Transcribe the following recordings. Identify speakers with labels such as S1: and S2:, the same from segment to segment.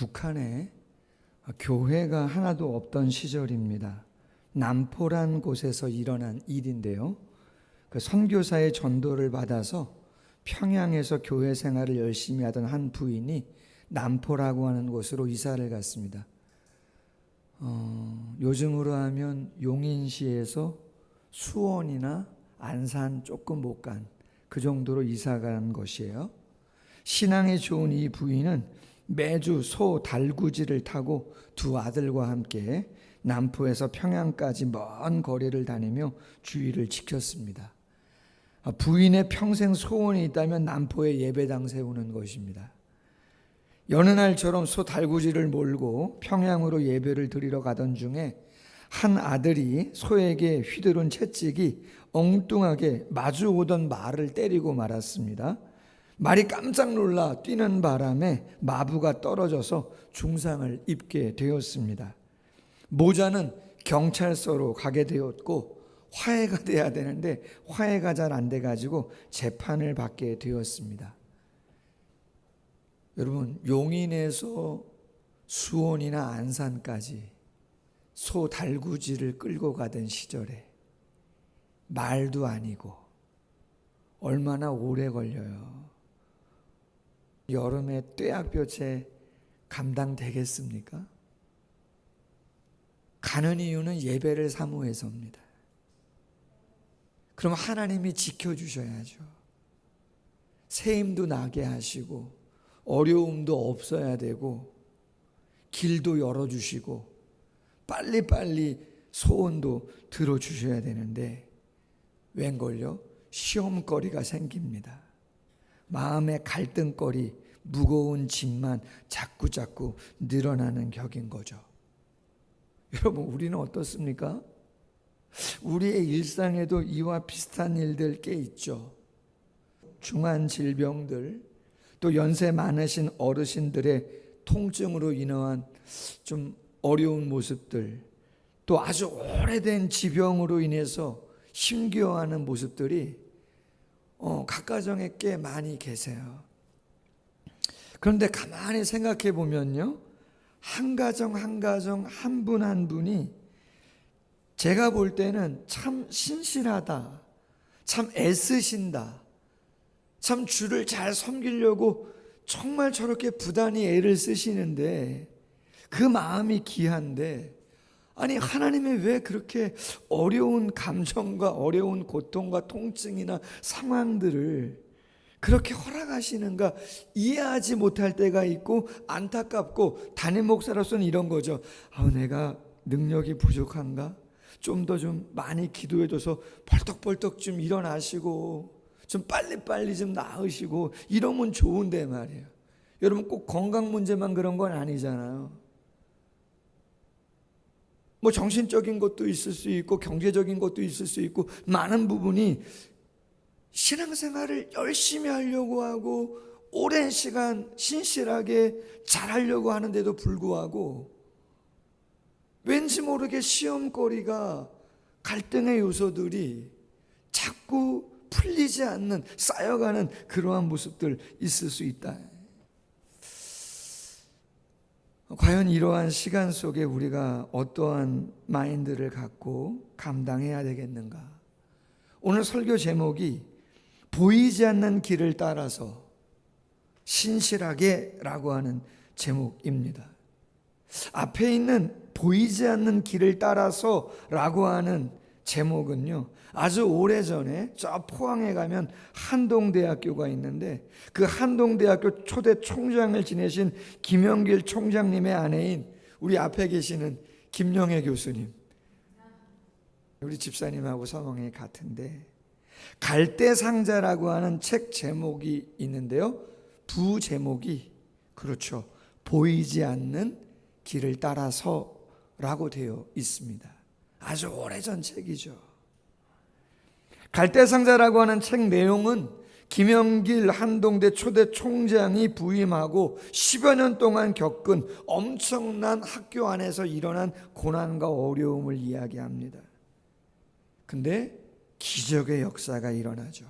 S1: 북한에 교회가 하나도 없던 시절입니다. 남포란 곳에서 일어난 일인데요. 그 선교사의 전도를 받아서 평양에서 교회 생활을 열심히 하던 한 부인이 남포라고 하는 곳으로 이사를 갔습니다. 요즘으로 하면 용인시에서 수원이나 안산 조금 못 간 그 정도로 이사 간 것이에요. 신앙이 좋은 이 부인은 매주 소 달구지를 타고 두 아들과 함께 남포에서 평양까지 먼 거리를 다니며 주의를 지켰습니다. 부인의 평생 소원이 있다면 남포에 예배당 세우는 것입니다. 여느 날처럼 소 달구지를 몰고 평양으로 예배를 드리러 가던 중에 한 아들이 소에게 휘두른 채찍이 엉뚱하게 마주오던 말을 때리고 말았습니다. 말이 깜짝 놀라 뛰는 바람에 마부가 떨어져서 중상을 입게 되었습니다. 모자는 경찰서로 가게 되었고 화해가 돼야 되는데 화해가 잘 안 돼가지고 재판을 받게 되었습니다. 여러분, 용인에서 수원이나 안산까지 소 달구지를 끌고 가던 시절에 말도 아니고 얼마나 오래 걸려요. 여름에 떼약볕에 감당되겠습니까? 가는 이유는 예배를 사모해서입니다. 그럼 하나님이 지켜주셔야죠. 새 힘도 나게 하시고 어려움도 없어야 되고 길도 열어주시고 빨리빨리 소원도 들어주셔야 되는데 웬걸요? 시험거리가 생깁니다. 마음의 갈등거리, 무거운 짐만 자꾸자꾸 늘어나는 격인 거죠. 여러분, 우리는 어떻습니까? 우리의 일상에도 이와 비슷한 일들 꽤 있죠. 중한 질병들, 또 연세 많으신 어르신들의 통증으로 인한 좀 어려운 모습들, 또 아주 오래된 지병으로 인해서 힘겨워하는 모습들이 각 가정에 꽤 많이 계세요. 그런데 가만히 생각해 보면요, 한 가정 한 가정 한 분 한 분이 제가 볼 때는 참 신실하다, 참 애쓰신다, 참 주를 잘 섬기려고 정말 저렇게 부단히 애를 쓰시는데 그 마음이 귀한데, 아니 하나님이 왜 그렇게 어려운 감정과 어려운 고통과 통증이나 상황들을 그렇게 허락하시는가 이해하지 못할 때가 있고, 안타깝고 담임 목사로서는 이런 거죠. 내가 능력이 부족한가? 좀 더 좀 많이 기도해줘서 벌떡벌떡 좀 일어나시고 좀 빨리빨리 좀 나으시고 이러면 좋은데 말이에요. 여러분, 꼭 건강 문제만 그런 건 아니잖아요. 뭐 정신적인 것도 있을 수 있고 경제적인 것도 있을 수 있고 많은 부분이 신앙생활을 열심히 하려고 하고 오랜 시간 신실하게 잘하려고 하는데도 불구하고 왠지 모르게 시험거리가, 갈등의 요소들이 자꾸 풀리지 않는, 쌓여가는 그러한 모습들 있을 수 있다. 과연 이러한 시간 속에 우리가 어떠한 마인드를 갖고 감당해야 되겠는가? 오늘 설교 제목이 보이지 않는 길을 따라서 신실하게 라고 하는 제목입니다. 앞에 있는 보이지 않는 길을 따라서 라고 하는 제목은요, 아주 오래전에 저 포항에 가면 한동대학교가 있는데 그 한동대학교 초대 총장을 지내신 김영길 총장님의 아내인 우리 앞에 계시는 김영애 교수님, 우리 집사님하고 성향이 같은데 갈대상자라고 하는 책 제목이 있는데요, 부제목이 그렇죠, 보이지 않는 길을 따라서 라고 되어 있습니다. 아주 오래전 책이죠. 갈대상자라고 하는 책 내용은 김영길 한동대 초대 총장이 부임하고 10여 년 동안 겪은 엄청난 학교 안에서 일어난 고난과 어려움을 이야기합니다. 근데 기적의 역사가 일어나죠.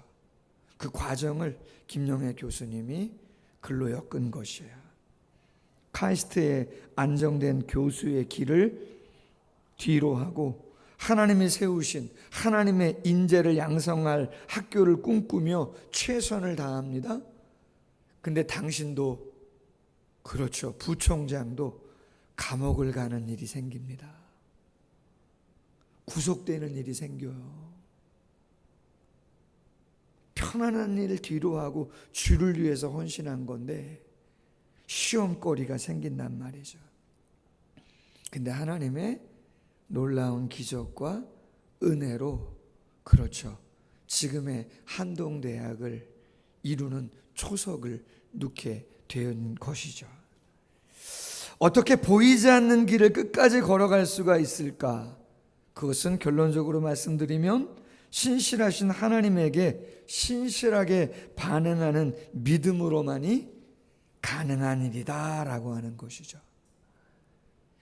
S1: 그 과정을 김영애 교수님이 글로 엮은 것이에요. 카이스트에 안정된 교수의 길을 뒤로 하고 하나님이 세우신 하나님의 인재를 양성할 학교를 꿈꾸며 최선을 다합니다. 근데 당신도 그렇죠. 부총장도 감옥을 가는 일이 생깁니다. 구속되는 일이 생겨요. 편안한 일을 뒤로 하고 주를 위해서 헌신한 건데 시험거리가 생긴단 말이죠. 근데 하나님의 놀라운 기적과 은혜로 그렇죠. 지금의 한동대학을 이루는 초석을 놓게 된 것이죠. 어떻게 보이지 않는 길을 끝까지 걸어갈 수가 있을까? 그것은 결론적으로 말씀드리면 신실하신 하나님에게 신실하게 반응하는 믿음으로만이 가능한 일이다 라고 하는 것이죠.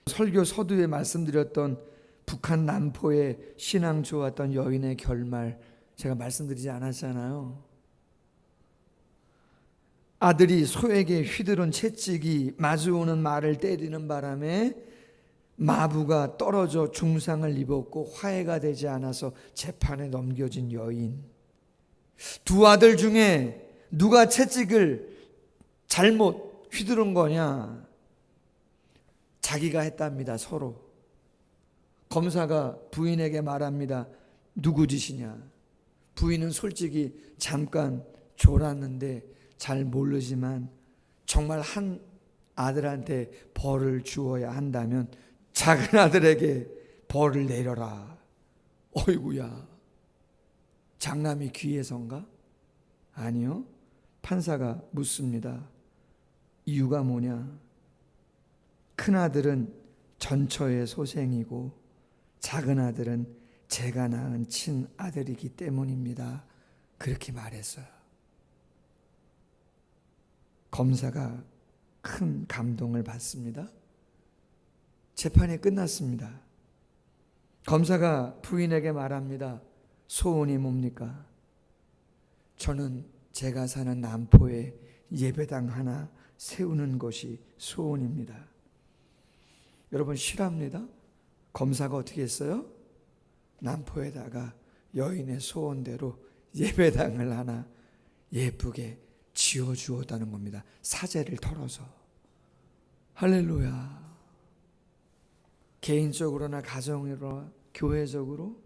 S1: 설교 서두에 말씀드렸던 북한 남포에 신앙 좋았던 여인의 결말 제가 말씀드리지 않았잖아요. 아들이 소에게 휘두른 채찍이 마주오는 말을 때리는 바람에 마부가 떨어져 중상을 입었고 화해가 되지 않아서 재판에 넘겨진 여인. 두 아들 중에 누가 채찍을 잘못 휘두른 거냐? 자기가 했답니다. 서로. 검사가 부인에게 말합니다. 누구 짓이냐? 부인은 솔직히 잠깐 졸았는데 잘 모르지만 정말 한 아들한테 벌을 주어야 한다면 작은 아들에게 벌을 내려라. 어이구야. 장남이 귀해서인가? 아니요. 판사가 묻습니다. 이유가 뭐냐? 큰 아들은 전처의 소생이고 작은 아들은 제가 낳은 친아들이기 때문입니다. 그렇게 말했어요. 검사가 큰 감동을 받습니다. 재판이 끝났습니다. 검사가 부인에게 말합니다. 소원이 뭡니까? 저는 제가 사는 남포에 예배당 하나 세우는 것이 소원입니다. 여러분 실합니다. 검사가 어떻게 했어요? 남포에다가 여인의 소원대로 예배당을 하나 예쁘게 지어주었다는 겁니다. 사제를 털어서. 할렐루야. 개인적으로나 가정으로나 교회적으로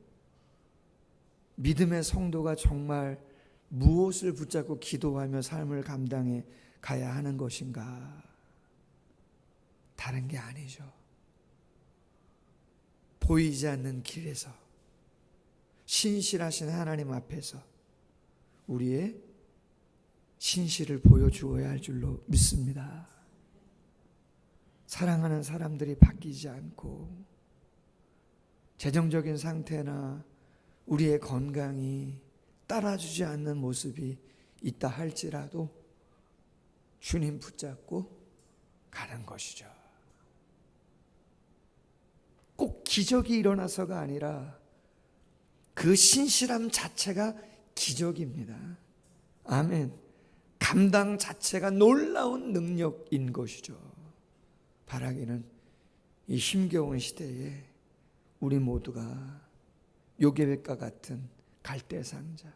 S1: 믿음의 성도가 정말 무엇을 붙잡고 기도하며 삶을 감당해 가야 하는 것인가? 다른 게 아니죠. 보이지 않는 길에서 신실하신 하나님 앞에서 우리의 신실을 보여주어야 할 줄로 믿습니다. 사랑하는 사람들이 바뀌지 않고 재정적인 상태나 우리의 건강이 따라주지 않는 모습이 있다 할지라도 주님 붙잡고 가는 것이죠. 꼭 기적이 일어나서가 아니라 그 신실함 자체가 기적입니다. 아멘. 감당 자체가 놀라운 능력인 것이죠. 바라기는 이 힘겨운 시대에 우리 모두가 요게벳과 같은 갈대상자,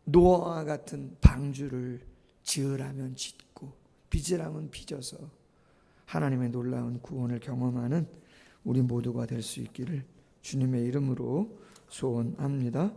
S1: 노아와 같은 방주를 지으라면 짓고 빚으라면 빚어서 하나님의 놀라운 구원을 경험하는 우리 모두가 될 수 있기를 주님의 이름으로 소원합니다.